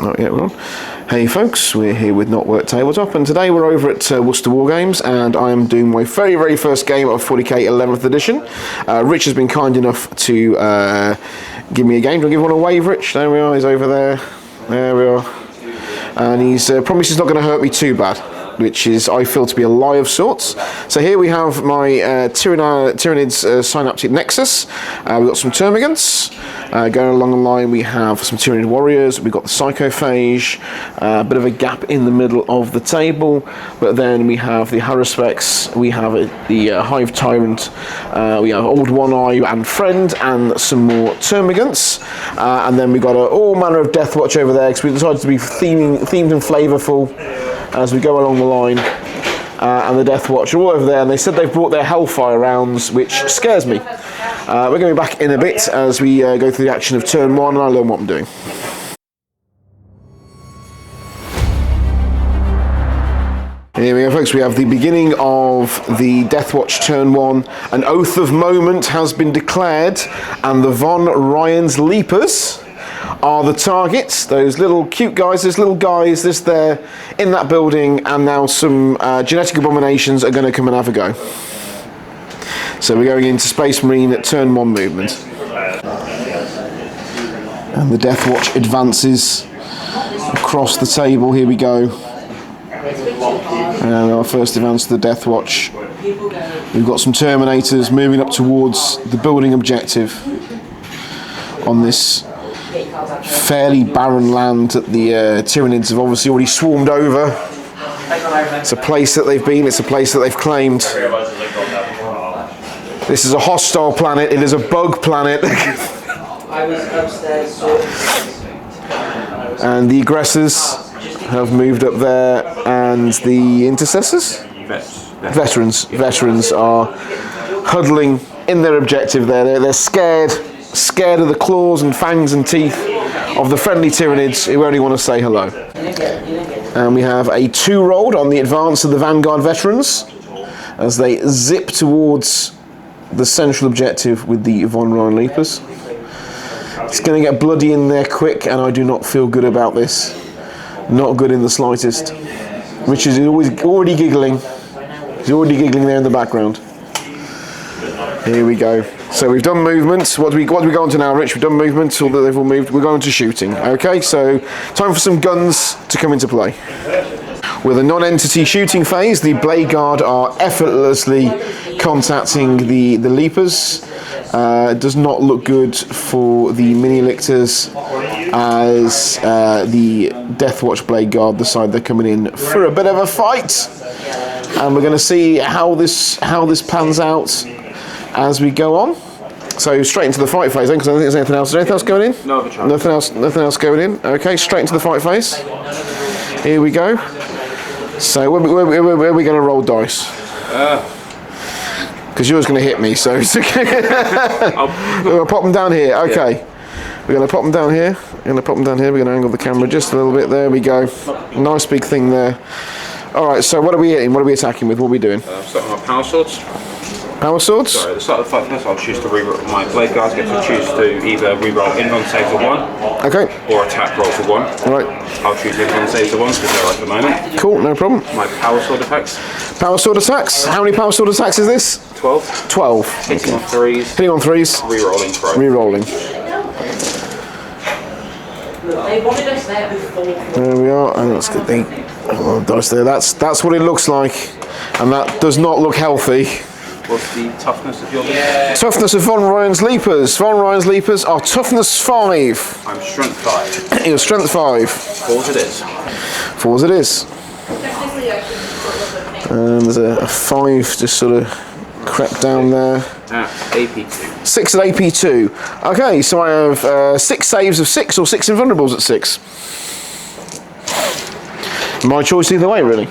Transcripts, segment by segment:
Not yet, we're on. Hey folks, we're here with Not Work Tabletop, and today we're over at Worcester Wargames, and I am doing my very first game of 40k 11th edition. Rich has been kind enough to give me a game. Do I give one away, Rich? There we are, he's over there. There we are. And he's promised he's not going to hurt me too bad, which is, I feel, to be a lie of sorts. So here we have my Tyranids Synaptic Nexus. We've got some Termagants. Going along the line, we have some Tyranid warriors. We've got the Psychophage. A bit of a gap in the middle of the table. But then we have the Haruspecs. We have the Hive Tyrant. We have Old One Eye and Friend, and some more Termagants. And then we've got all manner of Deathwatch over there, because we decided to be themed and flavourful as we go along the line, and the Deathwatch are all over there, and they said they've brought their Hellfire rounds, which scares me. We're going to be back in a bit as we go through the action of turn 1 and I learn what I'm doing. Here we go, folks. We have the beginning of the Deathwatch turn 1. An oath of moment has been declared, and the Von Ryan's Leapers are the targets. Those little cute guys, there's little guys, this there, in that building, and now some genetic abominations are going to come and have a go. So we're going into Space Marine at turn 1 movement. And the Deathwatch advances across the table, here we go. And our first advance to the Deathwatch. We've got some Terminators moving up towards the building objective on this fairly barren land that the Tyranids have obviously already swarmed over. It's a place that they've been, it's a place that they've claimed. This is a hostile planet, it is a bug planet. And the aggressors have moved up there, and the intercessors? Veterans are huddling in their objective there. They're scared of the claws and fangs and teeth of the friendly Tyranids who only want to say hello. And we have a 2 rolled on the advance of the Vanguard Veterans as they zip towards the central objective with the Von Ryan Leapers. It's going to get bloody in there quick, and I do not feel good about this. Not good in the slightest. Richard is already giggling. He's already giggling there in the background. Here we go. So we've done movements. What do we go on to now, Rich? We've done movements, or that they've all moved. We're going to shooting. Okay, so time for some guns to come into play. With a non-entity shooting phase, the Blade Guard are effortlessly contacting the Leapers. It does not look good for the Mini-Lictors, as the Deathwatch Blade Guard decide they're coming in for a bit of a fight. And we're going to see how this pans out as we go on. So straight into the fight phase then, because I don't think there's anything else. Is there anything else going in? No, nothing else going in. Okay, straight into the fight phase. Here we go. So where are we going to roll dice? Because yours going to hit me, so it's okay. We're going to pop them down here. Okay. Yeah. We're going to pop them down here. We're going to angle the camera just a little bit. There we go. Nice big thing there. All right. So what are we hitting? What are we attacking with? What are we doing? Starting with power swords. Power swords? Sorry, at the start of the fight first, I'll choose to reroll. My Blade Guards get to choose to either reroll in-run saves for 1, okay, or attack roll for 1. Right. I'll choose in-run saves for 1 because they're right at the moment. Cool, no problem. My power sword attacks. Power sword attacks. How many power sword attacks is this? 12. 12. Hitting on 3s. Hitting on 3s. Rerolling throw. Rerolling. There we are, and let's get the dice there. That's what it looks like, and that does not look healthy. What's the toughness of your leapers? Toughness of Von Ryan's Leapers. Von Ryan's Leapers are toughness 5. I'm strength 5. You're strength 5. 4s it is. 4s it is. And there's a 5 just sort of crept down there. AP2. 6 at AP2. Okay, so I have 6 saves of 6 or 6 invulnerables at 6. My choice either way, really.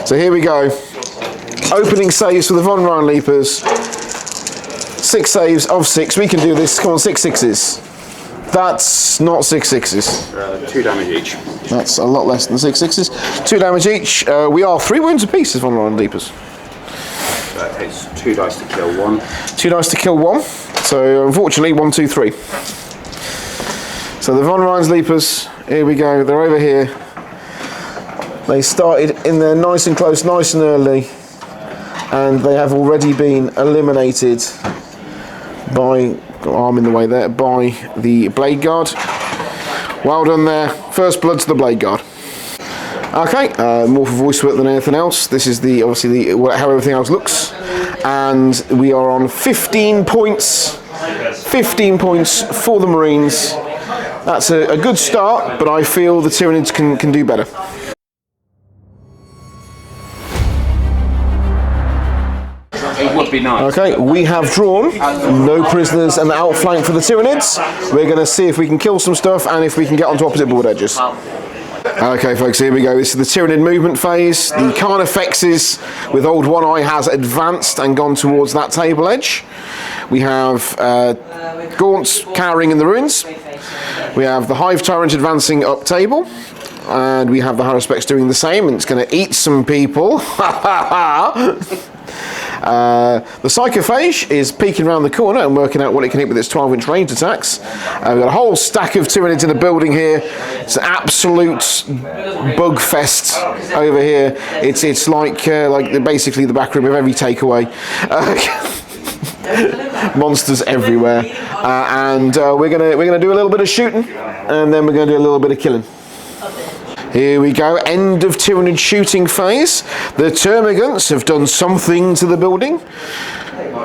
So here we go. Opening saves for the Von Ryan Leapers. 6 saves of 6. We can do this. Come on, 6 6s. That's not 6 6s. 2 damage each. That's a lot less than 6 6s. 2 damage each. We are 3 wounds apiece as Von Ryan Leapers. That takes 2 dice to kill 1. 2 dice to kill 1. So unfortunately, 1, 2, 3. So the Von Rhein's Leapers, here we go, they're over here. They started in there nice and close, nice and early, and they have already been eliminated by, arm in the way there, by the Blade Guard. Well done there, first blood to the Blade Guard. Okay, more for voice work than anything else. This is obviously how everything else looks, and we are on 15 points. 15 points for the Marines. That's a good start, but I feel the Tyranids can do better. It would be nice. Okay, we have drawn no prisoners and outflank for the Tyranids. We're going to see if we can kill some stuff and if we can get onto opposite board edges. Okay folks, here we go. This is the Tyranid movement phase. The Carnifexes with Old One Eye has advanced and gone towards that table edge. We have Gaunts cowering in the ruins. We have the Hive Tyrant advancing up table. And we have the Haruspex doing the same, and it's going to eat some people. The Psychophage is peeking around the corner and working out what it can hit with its 12-inch ranged attacks. We've got a whole stack of Tyranids in a building here. It's an absolute bug fest over here. It's like basically the back room of every takeaway. Monsters everywhere, and we're gonna do a little bit of shooting, and then we're gonna do a little bit of killing. Here we go, end of Tyranid shooting phase. The Termagants have done something to the building.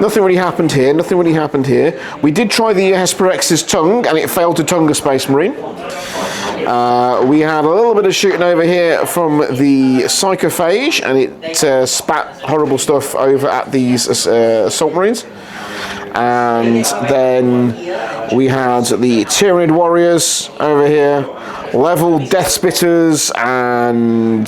Nothing really happened here, nothing really happened here. We did try the Hesperex's tongue, and it failed to tongue a Space Marine. We had a little bit of shooting over here from the Psychophage, and it spat horrible stuff over at these Assault Marines. And then we had the Tyranid Warriors over here, level Death Spitters and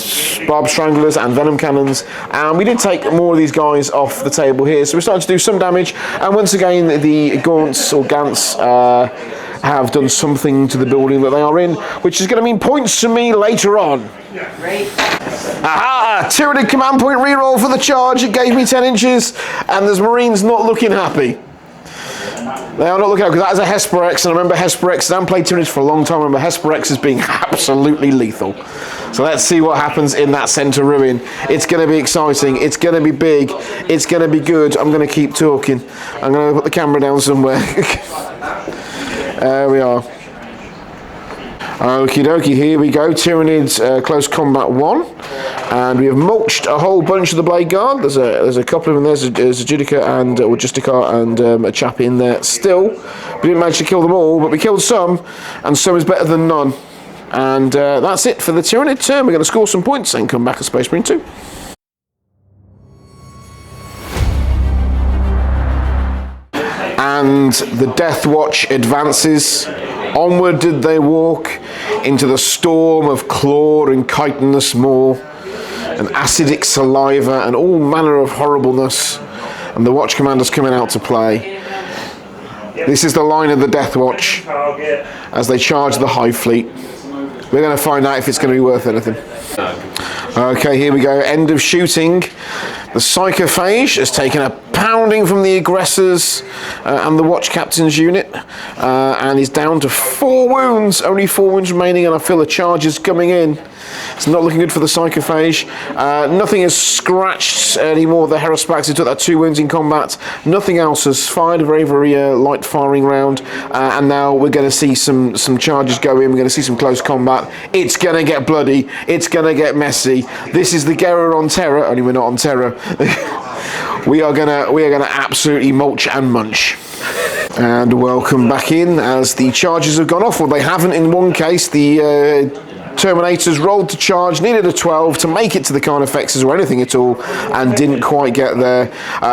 Barb Stranglers and Venom Cannons, and we did take more of these guys off the table here, so we're starting to do some damage. And once again, the Gaunts or Gants have done something to the building that they are in, which is going to mean points to me later on. Aha! Tyranid command point reroll for the charge. It gave me 10 inches, and there's Marines not looking happy. They are not looking at, because that is a Hesperex, and I remember Hesperex, I haven't played Tyranids for a long time, I remember Hesperex as being absolutely lethal. So let's see what happens in that centre ruin. It's going to be exciting, it's going to be big, it's going to be good. I'm going to keep talking. I'm going to put the camera down somewhere. There we are. Okie dokie, here we go. Tyranids close combat 1, and we have mulched a whole bunch of the Blade Guard. There's a couple of them. There's a Judica and or Justicar and a chap in there still. We didn't manage to kill them all, but we killed some, and some is better than none. And that's it for the Tyranid turn. We're going to score some points and come back at Space Marine 2. And the Deathwatch advances. Onward did they walk into the storm of claw and chitinous maw, and acidic saliva, and all manner of horribleness. And the Watch Commander's coming out to play. This is the line of the Deathwatch as they charge the Hivefleet. We're going to find out if it's going to be worth anything. Okay, here we go. End of shooting. The Psychophage has taken a pounding from the aggressors and the Watch Captain's unit, and is down to 4 wounds. Only 4 wounds remaining, and I feel the charge is coming in. It's not looking good for the Psychophage. Nothing has scratched anymore. The Haruspex took that 2 wounds in combat. Nothing else has fired. A very, very light firing round. And now we're going to see some charges go in. We're going to see some close combat. It's going to get bloody. It's going to get messy. This is the Guerra on Terror. Only we're not on Terror. we are gonna absolutely mulch and munch. And welcome back in as the charges have gone off. Well, they haven't in one case. The Terminators rolled to charge, needed a 12 to make it to the Carnifexes or anything at all, and didn't quite get there.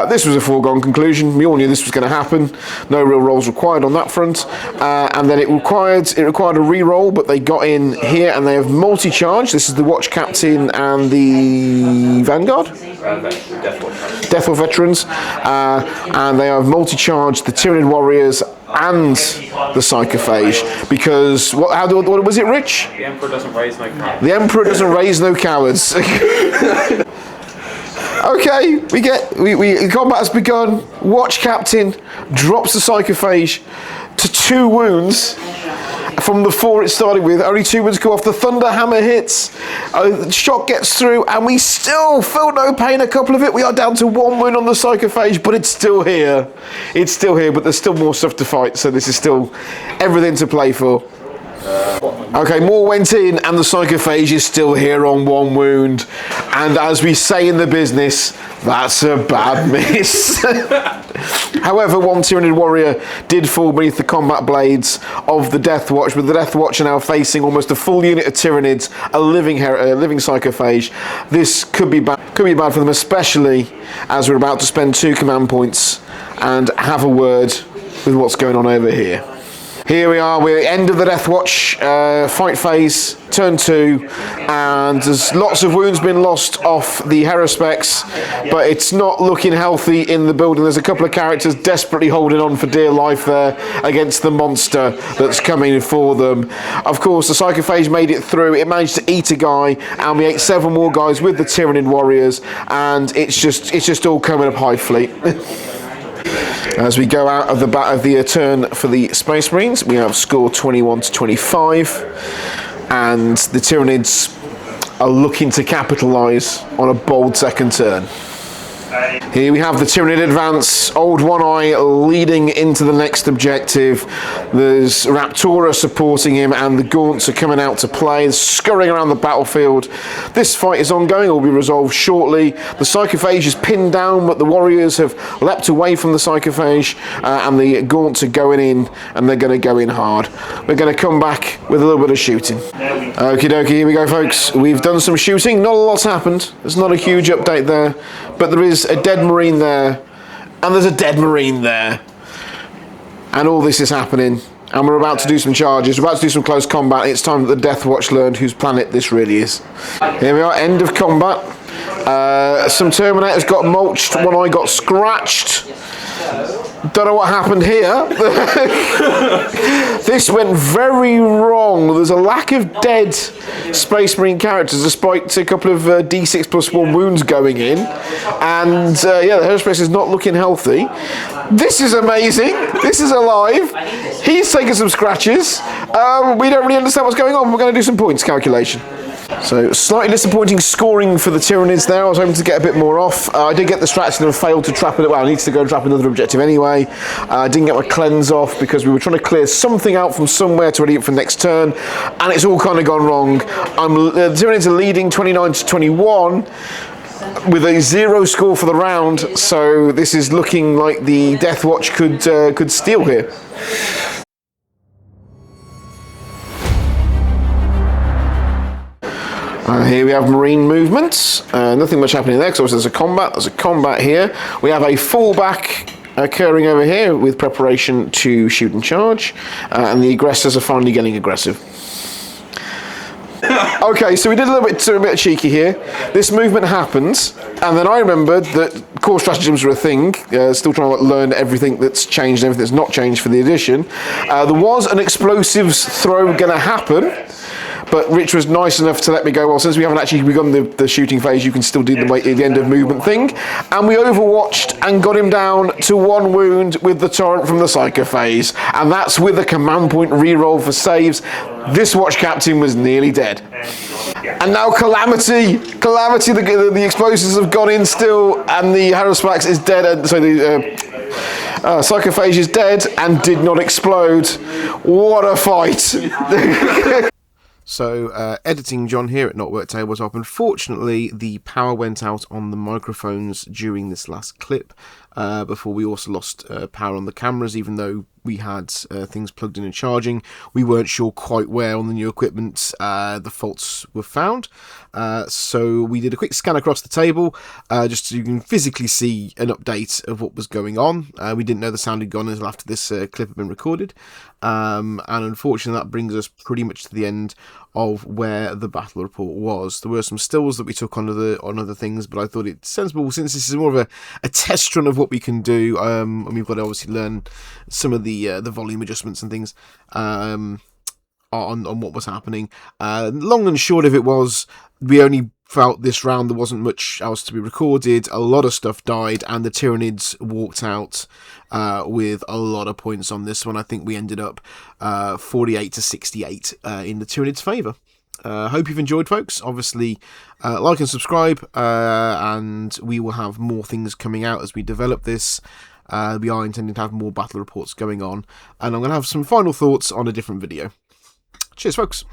This was a foregone conclusion. We all knew this was going to happen. No real rolls required on that front. And then it required a re-roll, but they got in here and they have multi-charge. This is the Watch Captain and the Vanguard? Deathwatch Veterans. And they have multi-charged the Tyranid Warriors and the Psychophage, because what was it, Rich? The Emperor doesn't raise no cowards. The Emperor doesn't raise no cowards. Okay, the combat has begun. Watch Captain drops the Psychophage to 2 wounds, from the 4 it started with. Only 2 wounds go off. The thunder hammer hits. The shot gets through, and we still feel no pain. A couple of it. We are down to 1 wound on the sarcophage, but it's still here. It's still here, but there's still more stuff to fight. So this is still everything to play for. Okay, more went in, and the sarcophage is still here on 1 wound. And as we say in the business, that's a bad miss. However, 1 Tyranid warrior did fall beneath the combat blades of the Deathwatch, but the Deathwatch are now facing almost a full unit of Tyranids, a living sarcophage. This could be bad for them, especially as we're about to spend 2 command points and have a word with what's going on over here. Here we are, we're at the end of the Deathwatch fight phase, turn 2, and there's lots of wounds been lost off the Haruspecs, but it's not looking healthy in the building. There's a couple of characters desperately holding on for dear life there against the monster that's coming for them. Of course, the sarcophage made it through. It managed to eat a guy, and we ate 7 more guys with the Tyranid warriors, and it's just all coming up Hivefleet. As we go out of the turn for the Space Marines, we have score 21 to 25, and the Tyranids are looking to capitalise on a bold second turn. Here we have the Tyranid advance, Old One Eye leading into the next objective. There's Raptora supporting him, and the Gaunts are coming out to play, scurrying around the battlefield. This fight is ongoing, it will be resolved shortly. The sarcophage is pinned down, but the warriors have leapt away from the sarcophage, and the Gaunts are going in, and they're going to go in hard. We're going to come back with a little bit of shooting. Okie dokie, here we go, folks. We've done some shooting, not a lot's happened. There's not a huge update there, but there is a dead Marine there, and there's a dead Marine there, and all this is happening, and we're about to do some charges, we're about to do some close combat. It's time that the Deathwatch learned whose planet this really is. Here we are, end of combat. Some Terminators got mulched, One Eye got scratched. Don't know what happened here. This went very wrong. There's a lack of dead Space Marine characters, despite a couple of D6 plus 1 wounds going in. And yeah, the Haruspecs is not looking healthy. This is amazing. This is alive. He's taking some scratches. We don't really understand what's going on. We're going to do some points calculation. So, slightly disappointing scoring for the Tyranids there. I was hoping to get a bit more off. I did get distracted and failed to trap it. Well, I needed to go and trap another objective anyway. I didn't get my cleanse off because we were trying to clear something out from somewhere to ready it for next turn, and it's all kind of gone wrong. The Tyranids are leading 29 to 21 with a 0 score for the round, so this is looking like the Deathwatch could steal here. Here we have Marine movements. Nothing much happening there because there's a combat. There's a combat here. We have a fallback occurring over here with preparation to shoot and charge, and the aggressors are finally getting aggressive. Okay, so we did a bit cheeky here. This movement happens, and then I remembered that core stratagems are a thing. Still trying to learn everything that's changed and everything that's not changed for the edition. There was an explosives throw going to happen, but Rich was nice enough to let me go, well, since we haven't actually begun the shooting phase, you can still do the end of movement thing. And we overwatched and got him down to 1 wound with the torrent from the Psycho phase. And that's with a command point reroll for saves. This watch captain was nearly dead. And now Calamity, the explosives have gone in still, and the Haruspecs is dead, and so the sarcophage is dead and did not explode. What a fight! So, editing John here at Not Work Tables Up. Unfortunately, the power went out on the microphones during this last clip, before we also lost power on the cameras, even though we had things plugged in and charging. We weren't sure quite where on the new equipment the faults were found. So we did a quick scan across the table, just so you can physically see an update of what was going on. We didn't know the sound had gone until after this clip had been recorded. And unfortunately, that brings us pretty much to the end of where the battle report was. There were some stills that we took on other things, but I thought it sensible, since this is more of a test run of what we can do, and we've got to obviously learn some of the volume adjustments and things on what was happening. Long and short of it was, we only felt this round there wasn't much else to be recorded. A lot of stuff died, and the Tyranids walked out with a lot of points on this one. I think we ended up 48 to 68 in the Tyranids' favour. Hope you've enjoyed, folks. Obviously, like and subscribe, and we will have more things coming out as we develop this. We are intending to have more battle reports going on, and I'm going to have some final thoughts on a different video. Cheers, folks.